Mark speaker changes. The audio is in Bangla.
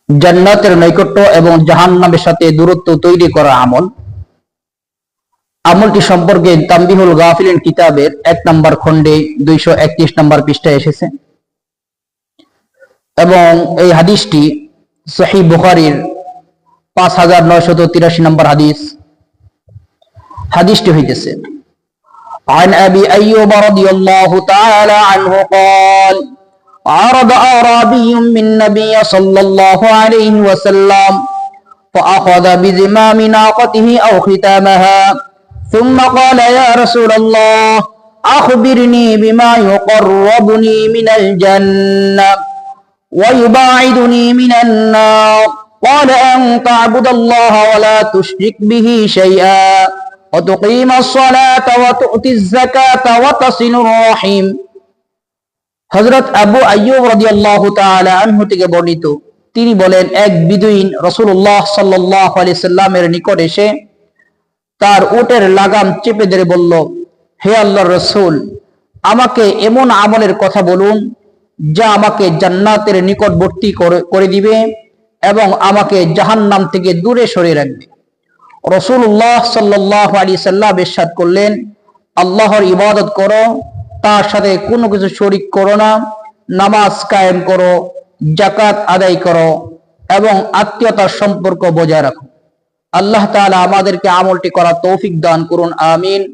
Speaker 1: জান্নাতের নৈকট্য এবং জাহান্নামের সাথে দূরত্ব তৈরি করা আমলটি সম্পর্কে তানবিহুল গাফিলিন কিতাবের 1 নম্বর খণ্ডে 231 নম্বর পৃষ্ঠায় এসেছে এবং এই হাদিসটি সহিহ বুখারীর 5983 নম্বর হাদিসটি হইতেছে عن أبي أيوب رضي الله تعالى عنه قال عرض أعرابي من النبي صلى الله عليه وسلم فأخذ بزمام ناقته أو ختامها ثم قال يا رسول الله أخبرني بما يقربني من الجنة ويباعدني من النار قال أن تعبد الله ولا تشرك به شيئا وتقيم الصلاة وتؤتي الزكاة وتصل الرحم হযরত আবু আইয়ুব রাদিয়াল্লাহু তাআলা আনহু থেকে বর্ণিত তিনি বলেন এক বিদুইন রাসূলুল্লাহ সাল্লাল্লাহু আলাইহি সাল্লামের নিকট এসে তার উটের লাগাম চেপে ধরে বলল, হে আল্লাহর রাসূল, আমাকে এমন আমলের কথা বলুন যা আমাকে জান্নাতের নিকটবর্তী করে দিবে এবং আমাকে জাহান্নাম থেকে দূরে সরিয়ে রাখবে। রাসূলুল্লাহ সাল্লাল্লাহু আলাইহি সাল্লাম ইরশাদ করলেন, আল্লাহর ইবাদত করো, তার সাথে কোনো কিছু শরীক করো না, নামাজ কায়েম করো, যাকাত আদায় করো এবং আত্মীয়তার সম্পর্ক বজায় রাখো। আল্লাহ তাআলা আমাদেরকে আমলটি করার তৌফিক দান করুন, আমিন।